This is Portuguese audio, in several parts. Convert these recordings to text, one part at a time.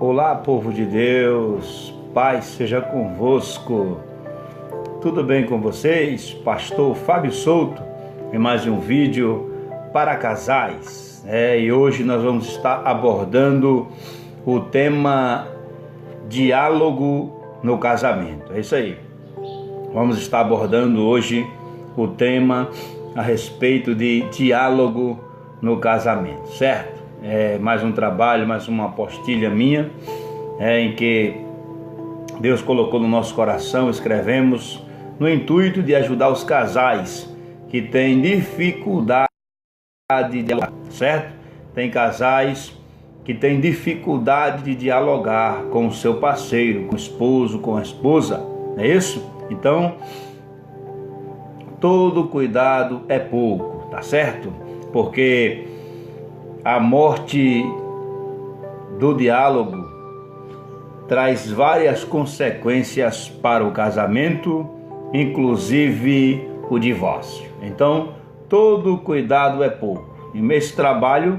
Olá, povo de Deus, paz seja convosco. Tudo bem com vocês? Pastor Fábio Souto em mais um vídeo para casais. E hoje nós vamos estar abordando o tema diálogo no casamento. É isso aí. Vamos estar abordando hoje o tema a respeito de diálogo no casamento, certo? É mais um trabalho, mais uma apostilha minha, em que Deus colocou no nosso coração, escrevemos no intuito de ajudar os casais que têm dificuldade de dialogar, certo? Tem casais que têm dificuldade de dialogar com o seu parceiro, com o esposo, com a esposa, não é isso? Então, todo cuidado é pouco, tá certo? Porque a morte do diálogo traz várias consequências para o casamento, inclusive o divórcio. Então, todo cuidado é pouco. E nesse trabalho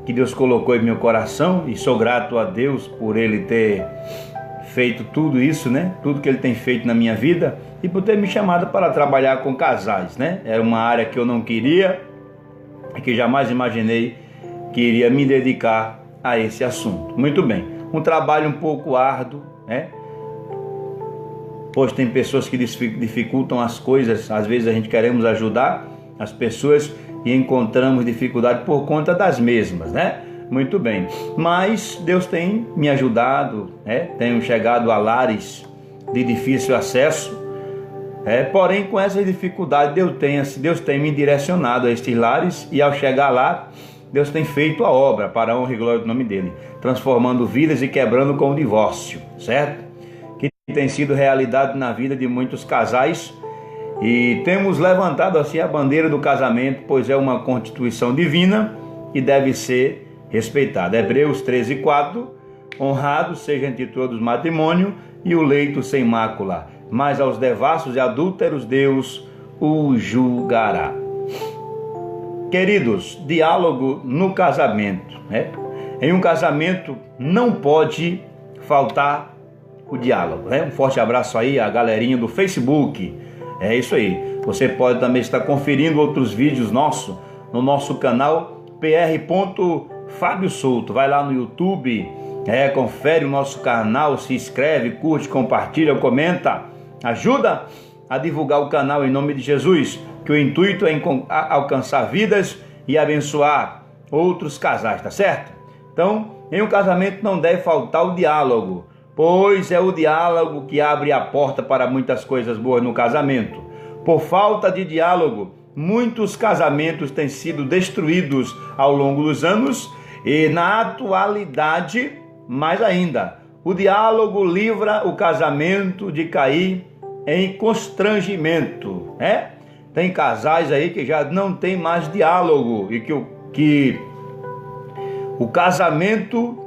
que Deus colocou em meu coração, e sou grato a Deus por Ele ter feito tudo isso, né? Tudo que Ele tem feito na minha vida, e por ter me chamado para trabalhar com casais, né? Era uma área que eu não queria, e que jamais imaginei que iria me dedicar a esse assunto. Muito bem, um trabalho um pouco árduo, né? Pois tem pessoas que dificultam as coisas. Às vezes a gente queremos ajudar as pessoas e encontramos dificuldade por conta das mesmas, né? Muito bem, mas Deus tem me ajudado, né? Tenho chegado a lares de difícil acesso, porém com essa dificuldade Deus tem me direcionado a estes lares, e ao chegar lá, Deus tem feito a obra para a honra e glória do nome dele, transformando vidas e quebrando com o divórcio, certo? Que tem sido realidade na vida de muitos casais, e temos levantado assim a bandeira do casamento, pois é uma constituição divina e deve ser respeitada. Hebreus 13:4, honrado seja entre todos o matrimônio e o leito sem mácula, mas aos devassos e adúlteros Deus o julgará. Queridos, diálogo no casamento, né? Em um casamento não pode faltar o diálogo, né? Um forte abraço aí à galerinha do Facebook. É isso aí. Você pode também estar conferindo outros vídeos nossos no nosso canal pr.Fábio Souto. Vai lá no YouTube, confere o nosso canal, se inscreve, curte, compartilha, comenta, ajuda a divulgar o canal em nome de Jesus, que o intuito é alcançar vidas e abençoar outros casais, tá certo? Então, em um casamento não deve faltar o diálogo, pois é o diálogo que abre a porta para muitas coisas boas no casamento. Por falta de diálogo, muitos casamentos têm sido destruídos ao longo dos anos, e na atualidade, mais ainda, o diálogo livra o casamento de cair em constrangimento, né? Tem casais aí que já não tem mais diálogo, e que o casamento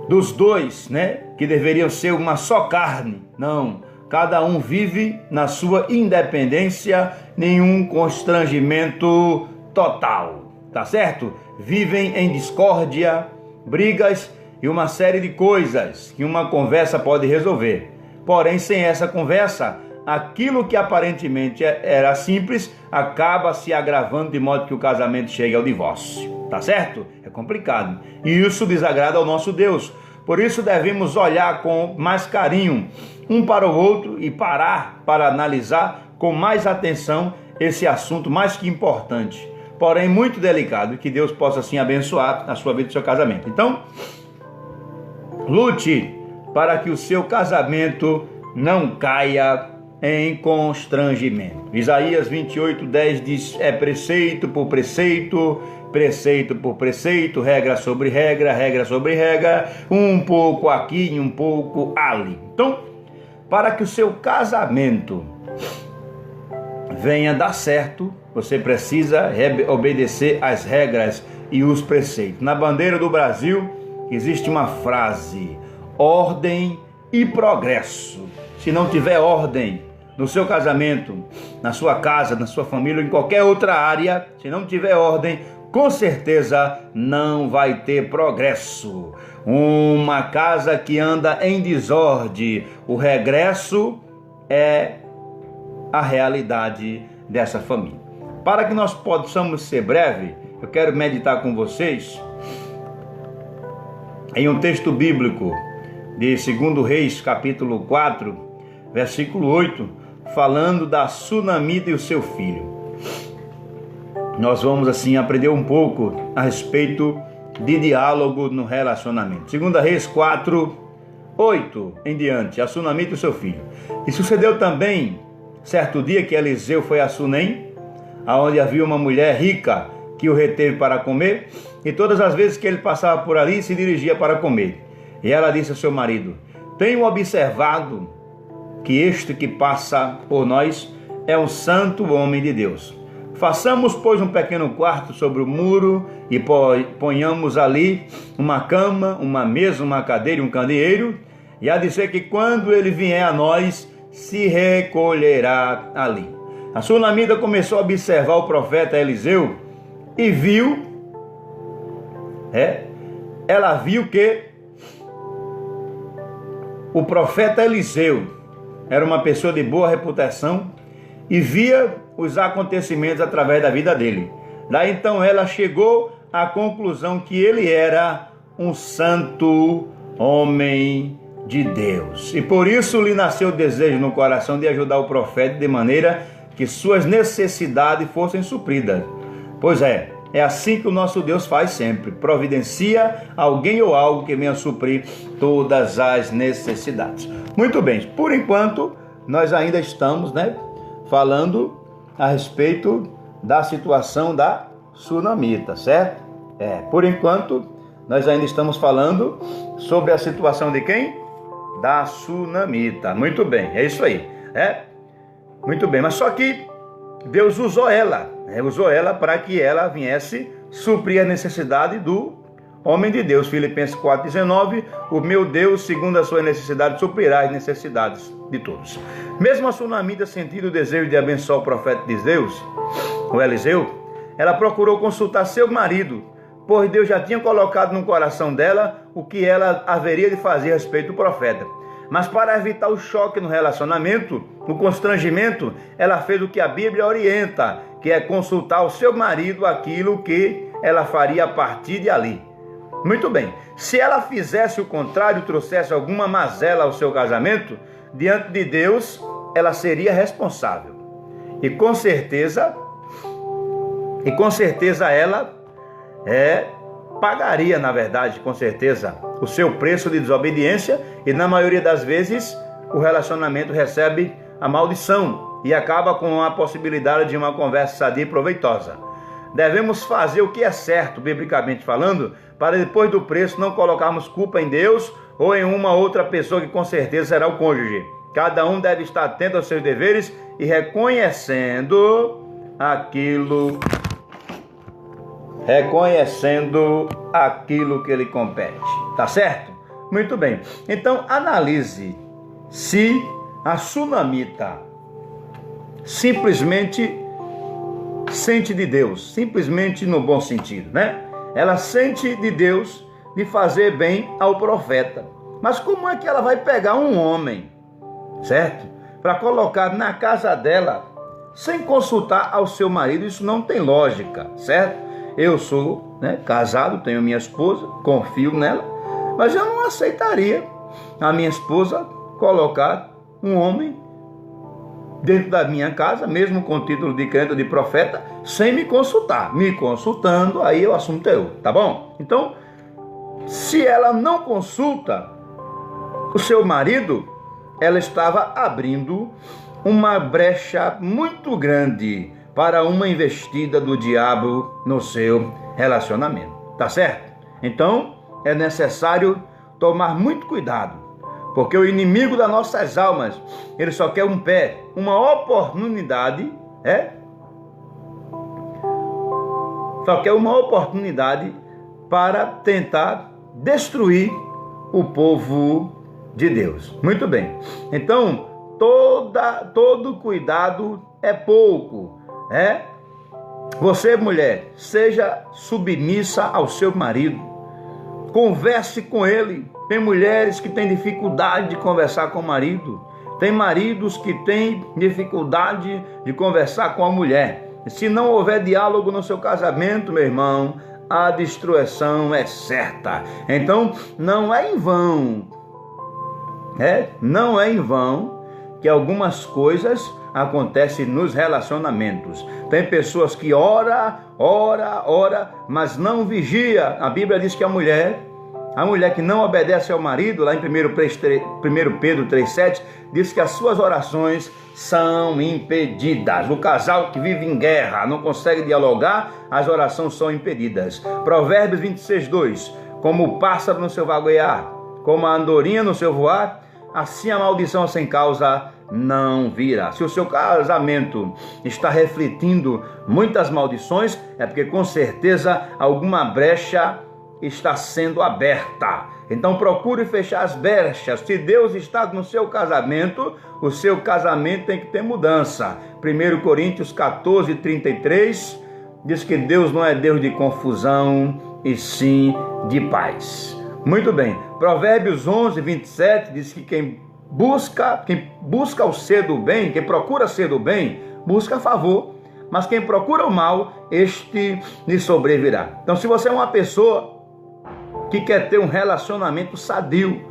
dos dois, né, que deveriam ser uma só carne, não, cada um vive na sua independência, nenhum constrangimento total, tá certo? Vivem em discórdia, brigas e uma série de coisas que uma conversa pode resolver. Porém, sem essa conversa, aquilo que aparentemente era simples acaba se agravando, de modo que o casamento chegue ao divórcio, tá certo? É complicado, e isso desagrada ao nosso Deus. Por isso devemos olhar com mais carinho um para o outro e parar para analisar com mais atenção esse assunto mais que importante, porém muito delicado, e que Deus possa assim abençoar a sua vida e o seu casamento. Então, lute para que o seu casamento não caia em constrangimento. Isaías 28:10 diz: é preceito por preceito, preceito por preceito, regra sobre regra, regra sobre regra, um pouco aqui e um pouco ali. Então, para que o seu casamento venha dar certo, você precisa obedecer às regras e os preceitos. Na bandeira do Brasil existe uma frase: ordem e progresso. Se não tiver ordem no seu casamento, na sua casa, na sua família ou em qualquer outra área, se não tiver ordem, com certeza não vai ter progresso. Uma casa que anda em desordem, o regresso é a realidade dessa família. Para que nós possamos ser breve, eu quero meditar com vocês em um texto bíblico de 2 Reis, capítulo 4, versículo 8, falando da sunamita e o seu filho. Nós vamos assim aprender um pouco a respeito de diálogo no relacionamento. 2 Reis 4, 8 em diante, a sunamita e o seu filho. E sucedeu também, certo dia, que Eliseu foi a Sunem, aonde havia uma mulher rica que o reteve para comer, e todas as vezes que ele passava por ali, se dirigia para comer. E ela disse ao seu marido: tenho observado que este que passa por nós é um santo homem de Deus. Façamos, pois, um pequeno quarto sobre o muro e ponhamos ali uma cama, uma mesa, uma cadeira e um candeeiro, e há de ser que quando ele vier a nós, se recolherá ali. A sunamita começou a observar o profeta Eliseu e viu, ela viu que o profeta Eliseu era uma pessoa de boa reputação e via os acontecimentos através da vida dele. Daí então ela chegou à conclusão que ele era um santo homem de Deus. E por isso lhe nasceu o desejo no coração de ajudar o profeta de maneira que suas necessidades fossem supridas. Pois é assim que o nosso Deus faz sempre. Providencia alguém ou algo que venha suprir todas as necessidades. Muito bem, por enquanto nós ainda estamos, falando a respeito da situação da sunamita, certo? Por enquanto nós ainda estamos falando sobre a situação de quem? Da sunamita. Muito bem, é isso aí. Muito bem, mas só que Deus usou ela para que ela viesse suprir a necessidade do homem de Deus. Filipenses 4,19, o meu Deus, segundo a sua necessidade, suprirá as necessidades de todos. Mesmo a sunamita sentindo o desejo de abençoar o profeta de Deus, o Eliseu, ela procurou consultar seu marido, pois Deus já tinha colocado no coração dela o que ela haveria de fazer a respeito do profeta. Mas para evitar o choque no relacionamento, o constrangimento, ela fez o que a Bíblia orienta, que é consultar o seu marido aquilo que ela faria a partir de ali. Muito bem, se ela fizesse o contrário, trouxesse alguma mazela ao seu casamento, diante de Deus, ela seria responsável. E com certeza ela pagaria, na verdade, com certeza, o seu preço de desobediência, e na maioria das vezes o relacionamento recebe a maldição e acaba com a possibilidade de uma conversa sadia e proveitosa. Devemos fazer o que é certo, biblicamente falando, para depois do preço não colocarmos culpa em Deus ou em uma outra pessoa que com certeza será o cônjuge. Cada um deve estar atento aos seus deveres e reconhecendo aquilo que lhe compete. Tá certo? Muito bem. Então, analise se a sunamita simplesmente sente de Deus, simplesmente no bom sentido, Ela sente de Deus de fazer bem ao profeta. Mas como é que ela vai pegar um homem, certo? Para colocar na casa dela sem consultar ao seu marido? Isso não tem lógica, certo? Eu sou casado, tenho minha esposa, confio nela, mas eu não aceitaria a minha esposa colocar um homem dentro da minha casa, mesmo com o título de crente ou de profeta, sem me consultar. Me consultando, aí o assunto é outro, tá bom? Então, se ela não consulta o seu marido, ela estava abrindo uma brecha muito grande para uma investida do diabo no seu relacionamento, tá certo? Então, é necessário tomar muito cuidado, porque o inimigo das nossas almas, ele só quer um pé, uma oportunidade, só quer uma oportunidade para tentar destruir o povo de Deus. Muito bem. Então, todo cuidado é pouco, Você, mulher, seja submissa ao seu marido. Converse com ele. Tem mulheres que têm dificuldade de conversar com o marido. Tem maridos que têm dificuldade de conversar com a mulher. Se não houver diálogo no seu casamento, meu irmão, a destruição é certa. Então, não é em vão. Não é em vão que algumas coisas acontecem nos relacionamentos. Tem pessoas que ora, mas não vigia. A Bíblia diz que a mulher que não obedece ao marido, lá em 1 Pedro 3,7, diz que as suas orações são impedidas. O casal que vive em guerra, não consegue dialogar, as orações são impedidas. Provérbios 26,2, como o pássaro no seu vaguear, como a andorinha no seu voar, assim a maldição sem causa não virá. Se o seu casamento está refletindo muitas maldições, é porque com certeza alguma brecha está sendo aberta. Então procure fechar as brechas. Se Deus está no seu casamento, o seu casamento tem que ter mudança. 1 Coríntios 14:33 diz que Deus não é Deus de confusão, e sim de paz. Muito bem. Provérbios 11:27 diz que quem busca o ser do bem, quem procura ser do bem, busca favor, mas quem procura o mal, este lhe sobrevirá. Então, se você é uma pessoa que quer ter um relacionamento sadio,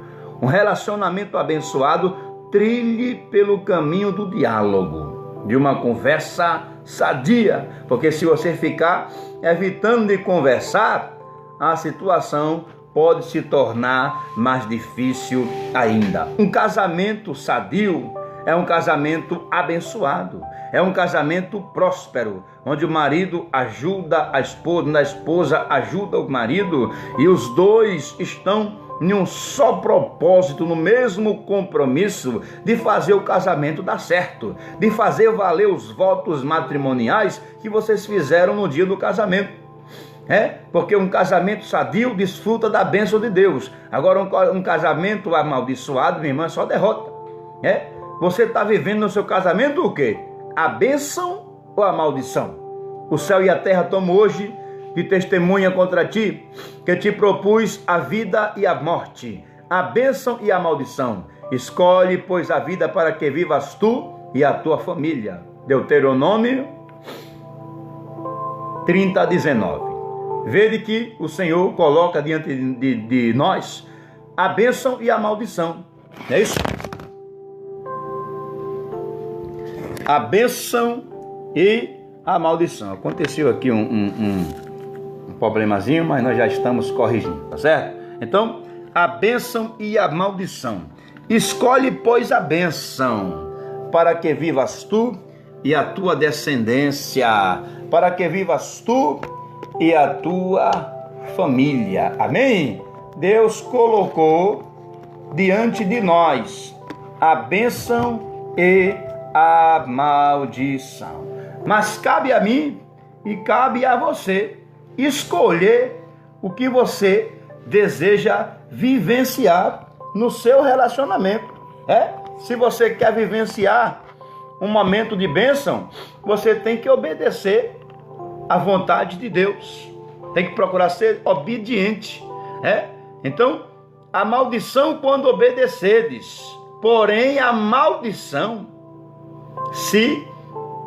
um relacionamento abençoado, trilhe pelo caminho do diálogo, de uma conversa sadia, porque se você ficar evitando de conversar, a situação pode se tornar mais difícil ainda. Um casamento sadio é um casamento abençoado, é um casamento próspero, onde o marido ajuda a esposa ajuda o marido, e os dois estão em um só propósito, no mesmo compromisso de fazer o casamento dar certo, de fazer valer os votos matrimoniais que vocês fizeram no dia do casamento. Porque um casamento sadio desfruta da bênção de Deus. Agora um casamento amaldiçoado, minha irmã, é só derrota. Você está vivendo no seu casamento o quê? A bênção ou a maldição? O céu e a terra tomam hoje de testemunha contra ti, que te propus a vida e a morte, a bênção e a maldição. Escolhe, pois, a vida para que vivas tu e a tua família. Deuteronômio 30:19. Vede que o Senhor coloca diante de nós a bênção e a maldição. Não é isso? A bênção e a maldição. Aconteceu aqui um problemazinho, mas nós já estamos corrigindo, tá certo? Então, a bênção e a maldição. Escolhe, pois, a bênção, para que vivas tu e a tua descendência, para que vivas tu e a tua família. Amém? Deus colocou diante de nós a bênção e a maldição. Mas cabe a mim e cabe a você escolher o que você deseja vivenciar no seu relacionamento. Se você quer vivenciar um momento de bênção, você tem que obedecer à vontade de Deus. Tem que procurar ser obediente. Então, a maldição quando obedecedes, porém a maldição se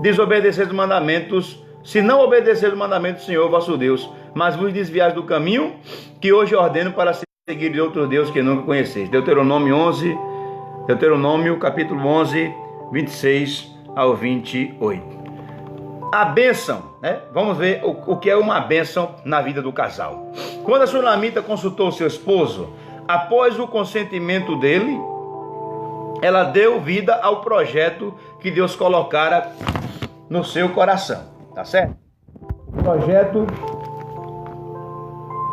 desobedecer os mandamentos, se não obedecer os mandamentos do Senhor vosso Deus, mas vos desviais do caminho que hoje ordeno para seguir de outro Deus que nunca conheceis. Deuteronômio capítulo 11, 26 ao 28. A bênção, Vamos ver o que é uma bênção na vida do casal. Quando a sunamita consultou seu esposo, após o consentimento dele, ela deu vida ao projeto que Deus colocara no seu coração, tá certo?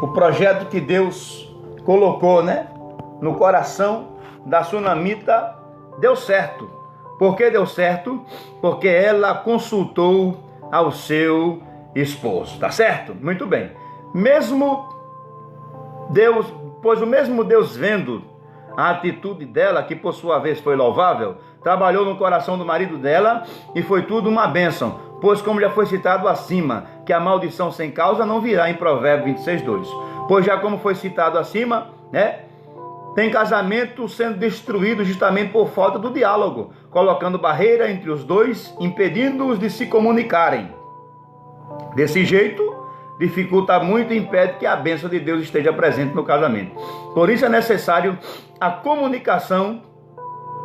O projeto que Deus colocou, no coração da sunamita deu certo. Por que deu certo? Porque ela consultou ao seu esposo, tá certo? Muito bem. Pois o mesmo Deus, vendo a atitude dela, que por sua vez foi louvável, trabalhou no coração do marido dela e foi tudo uma bênção. Pois como já foi citado acima, que a maldição sem causa não virá em Provérbios 26:2. Pois já como foi citado acima, né? Tem casamento sendo destruído justamente por falta do diálogo, colocando barreira entre os dois, impedindo-os de se comunicarem. Desse jeito, dificulta muito e impede que a bênção de Deus esteja presente no casamento. Por isso é necessário a comunicação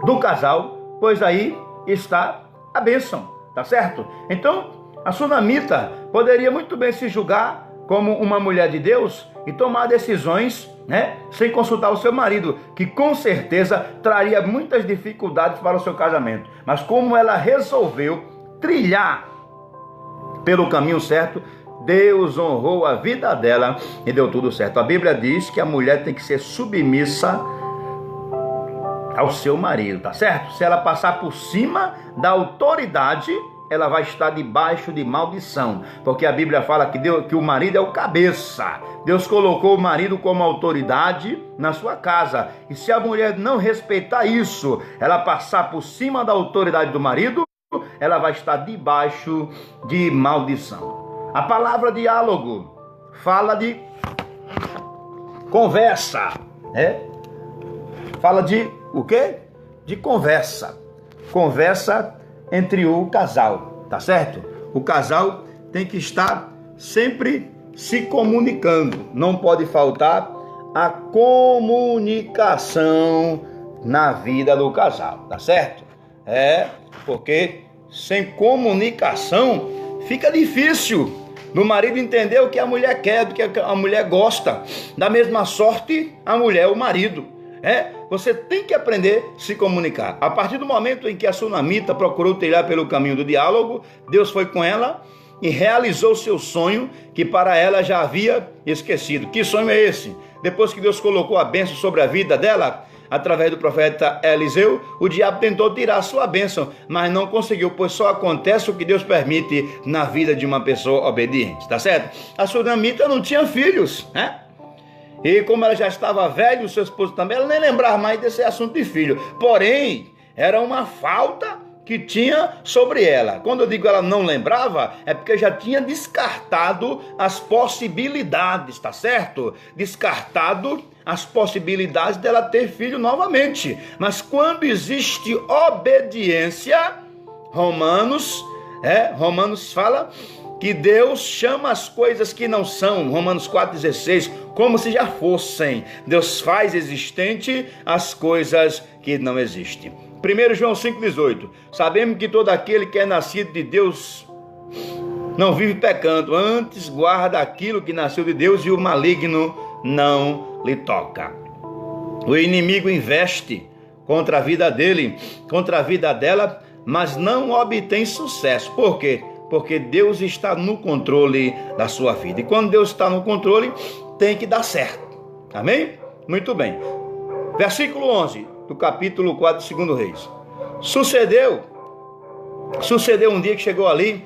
do casal, pois aí está a bênção, tá certo? Então, a sunamita poderia muito bem se julgar como uma mulher de Deus e tomar decisões, né, sem consultar o seu marido, que com certeza traria muitas dificuldades para o seu casamento. Mas como ela resolveu trilhar pelo caminho certo, Deus honrou a vida dela e deu tudo certo. A Bíblia diz que a mulher tem que ser submissa ao seu marido, tá certo? Se ela passar por cima da autoridade, ela vai estar debaixo de maldição, porque a Bíblia fala que o marido é o cabeça. Deus colocou o marido como autoridade na sua casa, e se a mulher não respeitar isso, ela passar por cima da autoridade do marido, ela vai estar debaixo de maldição. A palavra diálogo fala de conversa, né? Fala de o quê? De conversa. Conversa entre o casal, tá certo? O casal tem que estar sempre se comunicando. Não pode faltar a comunicação na vida do casal, tá certo? Porque sem comunicação fica difícil do marido entender o que a mulher quer, do que a mulher gosta. Da mesma sorte, a mulher, o marido. Você tem que aprender a se comunicar. A partir do momento em que a sunamita procurou trilhar pelo caminho do diálogo, Deus foi com ela e realizou seu sonho que para ela já havia esquecido. Que sonho é esse? Depois que Deus colocou a bênção sobre a vida dela, através do profeta Eliseu, o diabo tentou tirar a sua bênção, mas não conseguiu, pois só acontece o que Deus permite na vida de uma pessoa obediente, tá certo? A sunamita não tinha filhos, né? E como ela já estava velha, o seu esposo também, ela nem lembrava mais desse assunto de filho. Porém, era uma falta que tinha sobre ela. Quando eu digo ela não lembrava, é porque já tinha descartado as possibilidades, tá certo? Descartado as possibilidades dela ter filho novamente. Mas quando existe obediência, Romanos fala que Deus chama as coisas que não são, Romanos 4,16, como se já fossem. Deus faz existente as coisas que não existem. 1 João 5,18, sabemos que todo aquele que é nascido de Deus não vive pecando, antes guarda aquilo que nasceu de Deus e o maligno não lhe toca. O inimigo investe contra a vida dele, contra a vida dela, mas não obtém sucesso. Por quê? Porque Deus está no controle da sua vida. E quando Deus está no controle, tem que dar certo. Amém? Muito bem. Versículo 11 do capítulo 4 de 2 Reis. Sucedeu um dia que chegou ali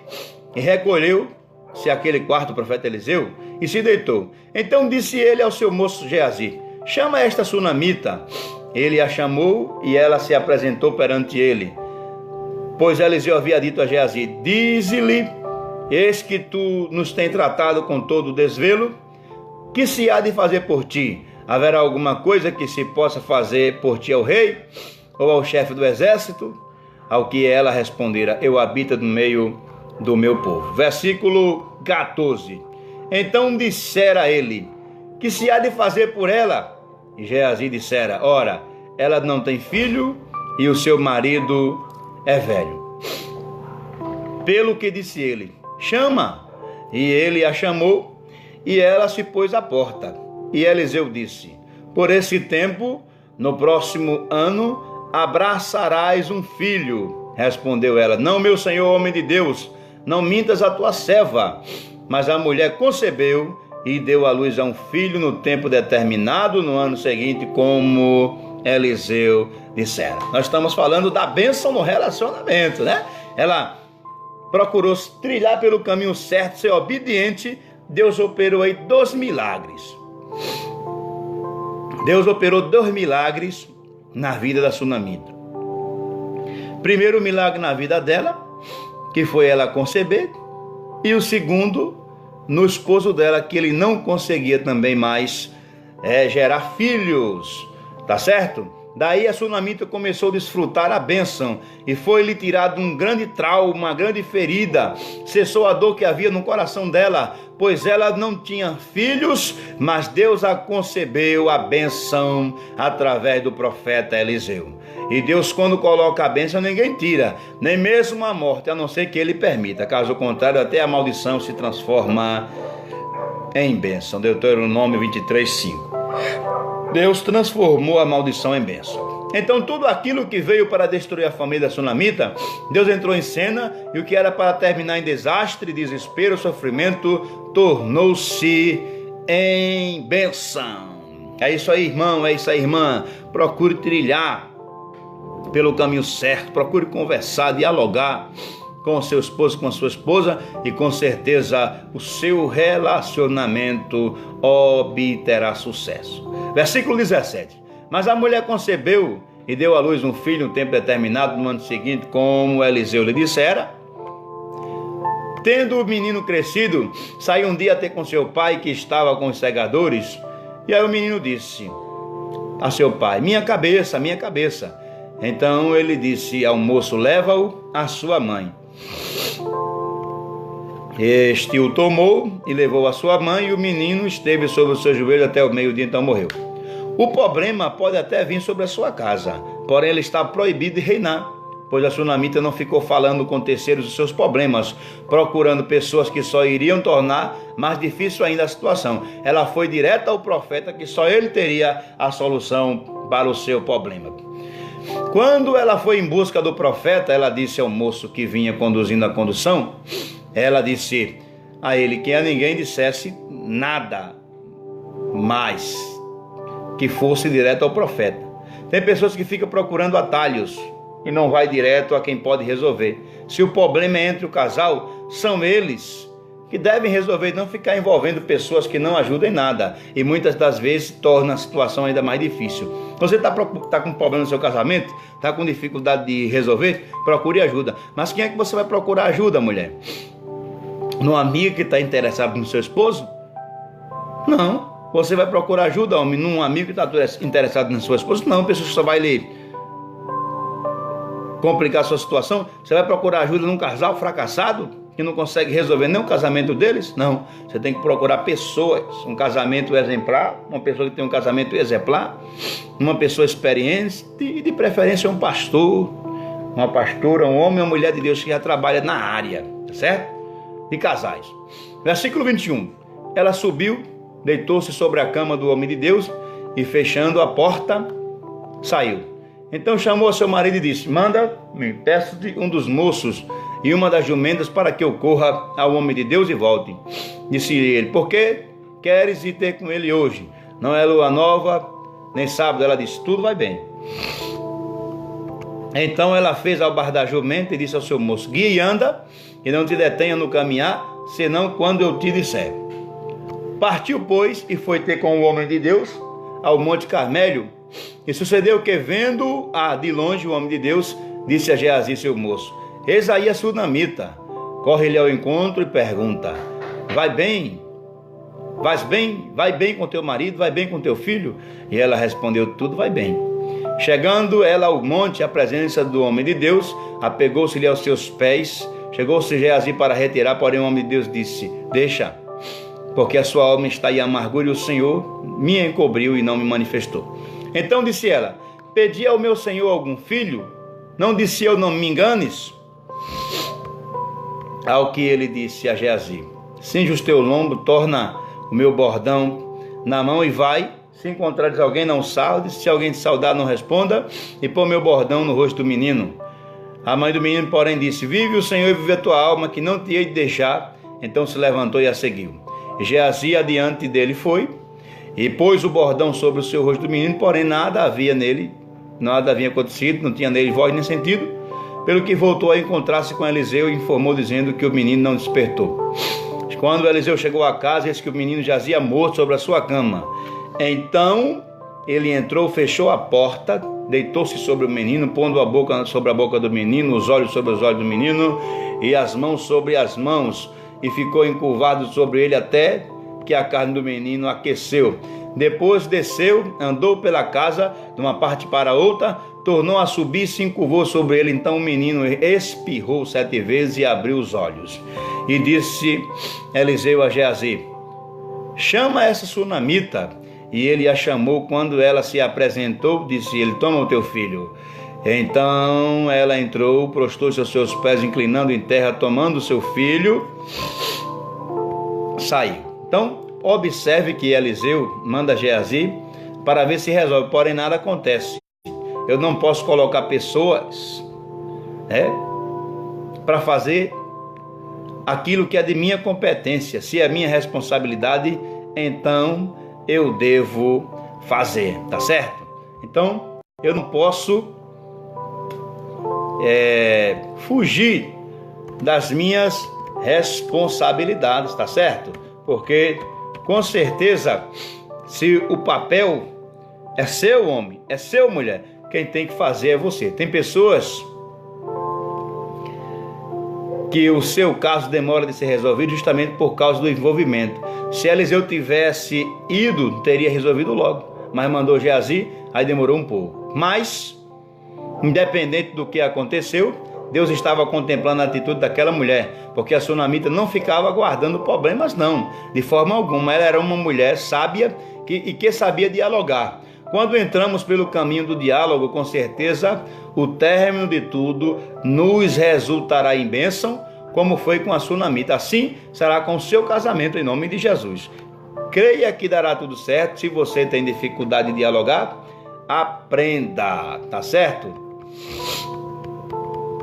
e recolheu-se aquele quarto, o profeta Eliseu, e se deitou. Então disse ele ao seu moço Geazi: chama esta sunamita. Ele a chamou e ela se apresentou perante ele. Pois Eliseu havia dito a Geazi: dize-lhe, eis que tu nos tem tratado com todo desvelo, que se há de fazer por ti? Haverá alguma coisa que se possa fazer por ti ao rei, ou ao chefe do exército? Ao que ela respondera: eu habito no meio do meu povo. Versículo 14. Então dissera ele: que se há de fazer por ela? E Geazi dissera: ora, ela não tem filho, e o seu marido é velho. Pelo que disse ele: chama. E ele a chamou, e ela se pôs à porta. E Eliseu disse: por esse tempo, no próximo ano, abraçarás um filho. Respondeu ela: não, meu senhor, homem de Deus, não mintas a tua serva. Mas a mulher concebeu e deu à luz a um filho no tempo determinado, no ano seguinte, como Eliseu dissera. Nós estamos falando da bênção no relacionamento, né? Ela procurou trilhar pelo caminho certo, ser obediente. Deus operou aí 2 milagres. Deus operou 2 milagres na vida da sunamita. Primeiro milagre na vida dela, que foi ela conceber, e o segundo, no esposo dela, que ele não conseguia também mais gerar filhos, tá certo? Daí a sunamita começou a desfrutar a bênção e foi-lhe tirado um grande trauma, uma grande ferida. Cessou a dor que havia no coração dela, pois ela não tinha filhos, mas Deus a concebeu a bênção através do profeta Eliseu. E Deus, quando coloca a bênção, ninguém tira, nem mesmo a morte, a não ser que ele permita. Caso contrário, até a maldição se transforma em bênção. Deuteronômio 23:5. Deus transformou a maldição em bênção. Então tudo aquilo que veio para destruir a família da sunamita, Deus entrou em cena, e o que era para terminar em desastre, desespero, sofrimento, tornou-se em bênção. É isso aí, irmão, é isso aí, irmã. Procure trilhar pelo caminho certo, procure conversar, dialogar com o seu esposo, com a sua esposa, e com certeza o seu relacionamento obterá sucesso. Versículo 17. Mas a mulher concebeu e deu à luz um filho um tempo determinado, no ano seguinte, como Eliseu lhe dissera. Tendo o menino crescido, saiu um dia a ter com seu pai, que estava com os segadores, e aí o menino disse a seu pai: minha cabeça, minha cabeça. Então ele disse ao moço: leva-o à sua mãe. Este o tomou e levou a sua mãe, e o menino esteve sobre o seu joelho até o meio-dia, então morreu. O problema pode até vir sobre a sua casa, porém ele está proibido de reinar, pois a sunamita não ficou falando com terceiros os seus problemas, procurando pessoas que só iriam tornar mais difícil ainda a situação. Ela foi direta ao profeta, que só ele teria a solução para o seu problema. Quando ela foi em busca do profeta, ela disse ao moço que vinha conduzindo a condução, ela disse a ele que a ninguém dissesse nada mais, que fosse direto ao profeta. Tem pessoas que ficam procurando atalhos e não vai direto a quem pode resolver. Se o problema é entre o casal, são eles que devem resolver, não ficar envolvendo pessoas que não ajudam em nada, e muitas das vezes torna a situação ainda mais difícil. Você está com problema no seu casamento, está com dificuldade de resolver, procure ajuda. Mas quem é que você vai procurar ajuda, mulher? No amigo que está interessado no seu esposo? Não. Você vai procurar ajuda, homem, num amigo que está interessado na sua esposa? Não, pessoa que só vai lhe complicar a sua situação. Você vai procurar ajuda num casal fracassado, que não consegue resolver nem o casamento deles? Não, você tem que procurar pessoas, um casamento exemplar, uma pessoa que tem um casamento exemplar, uma pessoa experiente, e de preferência um pastor, uma pastora, um homem ou uma mulher de Deus que já trabalha na área, certo? De casais. Versículo 21. Ela subiu, deitou-se sobre a cama do homem de Deus e, fechando a porta, saiu. Então chamou seu marido e disse: manda-me, peço-te um dos moços e uma das jumentas, para que eu corra ao homem de Deus e volte. Disse ele: por que queres ir ter com ele hoje? Não é lua nova, nem sábado. Ela disse: tudo vai bem. Então ela fez albar da jumenta e disse ao seu moço: guia e anda, e não te detenha no caminhar, senão quando eu te disser. Partiu, pois, e foi ter com o homem de Deus ao Monte Carmelo. E sucedeu que, vendo-a de longe, o homem de Deus disse a Geazi, seu moço: eis aí a sunamita. Corre-lhe ao encontro e pergunta: vai bem? Vais bem? Vai bem com teu marido? Vai bem com teu filho? E ela respondeu: tudo vai bem. Chegando ela ao monte, à presença do homem de Deus, apegou-se-lhe aos seus pés. Chegou-se Geazi para retirar, porém o homem de Deus disse: deixa, porque a sua alma está em amargura, e o Senhor me encobriu e não me manifestou. Então disse ela: pedi ao meu Senhor algum filho? Não disse eu: não me enganes? Ao que ele disse a Geazi: cinge os teu lombo, torna o meu bordão na mão e vai. Se encontrares alguém, não saudes. Se alguém te saudar, não responda. E põe meu bordão no rosto do menino. A mãe do menino, porém, disse: vive o Senhor e vive a tua alma, que não te hei de deixar. Então se levantou e a seguiu. Geazi adiante dele foi, e pôs o bordão sobre o seu rosto do menino, porém nada havia nele, nada havia acontecido, não tinha nele voz nem sentido, pelo que voltou a encontrar-se com Eliseu e informou, dizendo que o menino não despertou. Quando Eliseu chegou à casa, eis que o menino jazia morto sobre a sua cama. Então ele entrou, fechou a porta, deitou-se sobre o menino, pondo a boca sobre a boca do menino, os olhos sobre os olhos do menino e as mãos sobre as mãos, e ficou encurvado sobre ele até que a carne do menino aqueceu. Depois desceu, andou pela casa de uma parte para outra, tornou a subir e se encurvou sobre ele. Então o menino espirrou 7 vezes e abriu os olhos. E disse Eliseu a Geazi: chama essa sunamita. E ele a chamou. Quando ela se apresentou, disse ele: toma o teu filho. Então ela entrou, prostou-se aos seus pés, inclinando em terra, tomando o seu filho, saiu. Então observe que Eliseu manda Geazi para ver se resolve, porém nada acontece. Eu não posso colocar pessoas para fazer aquilo que é de minha competência. Se é minha responsabilidade, então eu devo fazer, tá certo? Então eu não posso fugir das minhas responsabilidades, tá certo? Porque com certeza, se o papel é seu, homem, é seu, mulher, quem tem que fazer é você. Tem pessoas que o seu caso demora de ser resolvido justamente por causa do envolvimento. Se Eliseu tivesse ido, teria resolvido logo, mas mandou Geazi, aí demorou um pouco. Mas, independente do que aconteceu, Deus estava contemplando a atitude daquela mulher, porque a sunamita não ficava aguardando problemas, não, de forma alguma. Ela era uma mulher sábia que sabia dialogar. Quando entramos pelo caminho do diálogo, com certeza o término de tudo nos resultará em bênção, como foi com a sunamita. Assim será com o seu casamento, em nome de Jesus. Creia que dará tudo certo. Se você tem dificuldade de dialogar, aprenda, tá certo?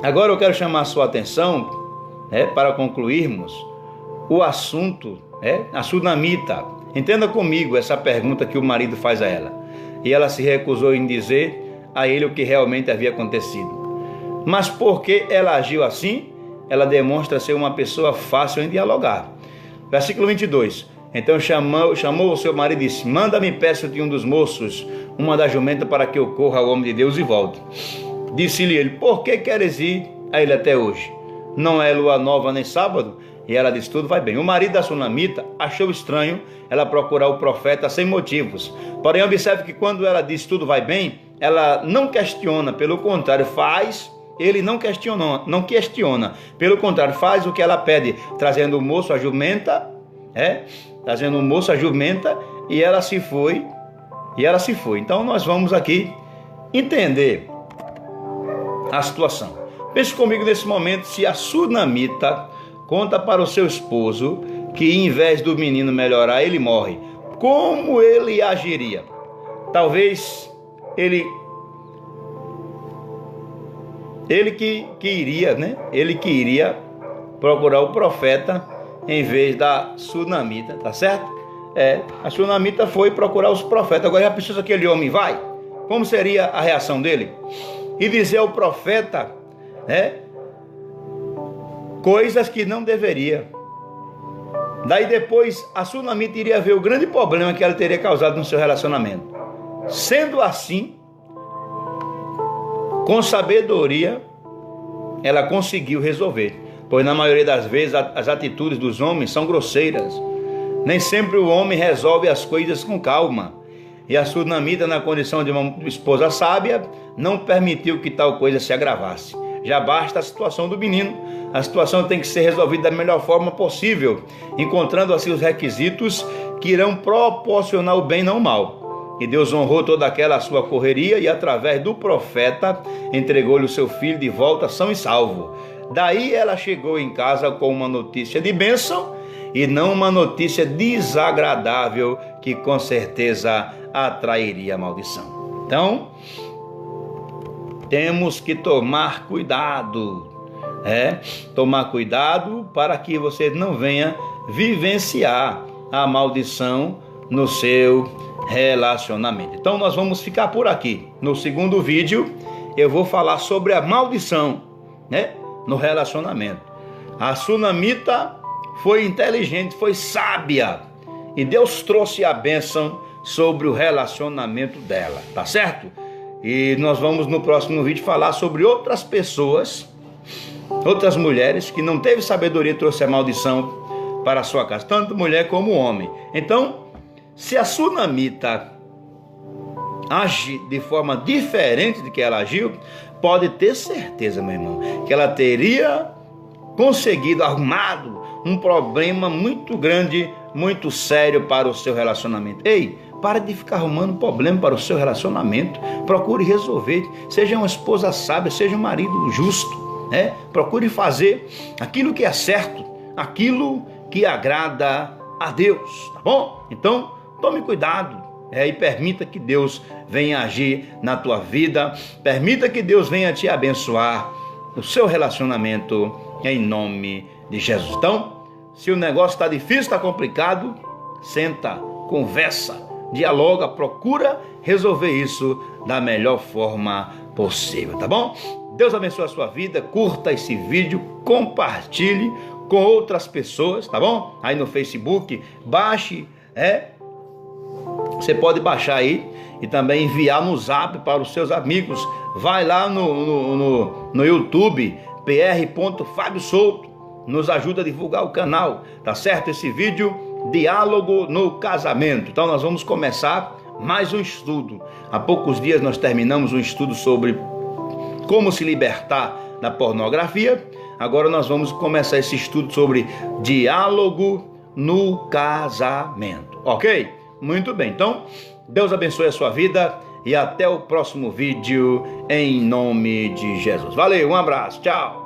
Agora eu quero chamar a sua atenção, para concluirmos o assunto, a sunamita. Entenda comigo essa pergunta que o marido faz a ela. E ela se recusou em dizer a ele o que realmente havia acontecido. Mas porque ela agiu assim, ela demonstra ser uma pessoa fácil em dialogar. Versículo 22. Então chamou o seu marido e disse: manda-me, peço-te, um dos moços, uma da jumenta, para que eu corra ao homem de Deus e volte. Disse-lhe ele: por que queres ir a ele até hoje? Não é lua nova nem sábado? E ela disse: tudo vai bem. O marido da sunamita achou estranho ela procurar o profeta sem motivos. Porém, observe que quando ela diz tudo vai bem, ela não questiona, pelo contrário, faz. Ele não questiona, pelo contrário, faz o que ela pede, trazendo o moço, a jumenta, trazendo o moço, a jumenta, e ela se foi. Então nós vamos aqui entender a situação. Pense comigo nesse momento, se a sunamita conta para o seu esposo que em vez do menino melhorar, ele morre, como ele agiria? Talvez ele que iria procurar o profeta em vez da sunamita, tá certo? A sunamita foi procurar os profetas. Agora já pensou se aquele homem vai? Como seria a reação dele? E dizer ao profeta, coisas que não deveria. Daí depois a sunamita iria ver o grande problema que ela teria causado no seu relacionamento. Sendo assim, com sabedoria, ela conseguiu resolver. Pois na maioria das vezes as atitudes dos homens são grosseiras. Nem sempre o homem resolve as coisas com calma. E a sunamita, na condição de uma esposa sábia, não permitiu que tal coisa se agravasse. Já basta a situação do menino. A situação tem que ser resolvida da melhor forma possível, encontrando assim os requisitos que irão proporcionar o bem, não o mal. E Deus honrou toda aquela sua correria e através do profeta entregou-lhe o seu filho de volta são e salvo. Daí ela chegou em casa com uma notícia de bênção e não uma notícia desagradável que com certeza atrairia a maldição. Então, temos que tomar cuidado, tomar cuidado para que você não venha vivenciar a maldição no seu relacionamento. Então nós vamos ficar por aqui. No segundo vídeo eu vou falar sobre a maldição, no relacionamento. A sunamita foi inteligente, foi sábia, e Deus trouxe a bênção sobre o relacionamento dela, tá certo? E nós vamos no próximo vídeo falar sobre outras pessoas, outras mulheres que não teve sabedoria e trouxe a maldição para a sua casa, tanto mulher como homem. Então, se a sunamita age de forma diferente de que ela agiu, pode ter certeza, meu irmão, que ela teria conseguido arrumado um problema muito grande, muito sério para o seu relacionamento. Ei, para de ficar arrumando problema para o seu relacionamento. Procure resolver. Seja uma esposa sábia, seja um marido justo, né? Procure fazer aquilo que é certo, aquilo que agrada a Deus, tá bom? Então, tome cuidado e permita que Deus venha agir na tua vida. Permita que Deus venha te abençoar no seu relacionamento, em nome de Jesus. Então, se o negócio está difícil, está complicado, senta, conversa, dialoga, procura resolver isso da melhor forma possível, tá bom? Deus abençoe a sua vida, curta esse vídeo, compartilhe com outras pessoas, tá bom? Aí no Facebook, baixe, você pode baixar aí e também enviar no Zap para os seus amigos. Vai lá no YouTube, pr.Fábio Souto, nos ajuda a divulgar o canal, tá certo? Esse vídeo, Diálogo no Casamento. Então nós vamos começar mais um estudo. Há poucos dias nós terminamos um estudo sobre como se libertar da pornografia. Agora nós vamos começar esse estudo sobre diálogo no casamento, ok? Muito bem, então Deus abençoe a sua vida e até o próximo vídeo em nome de Jesus. Valeu, um abraço, tchau.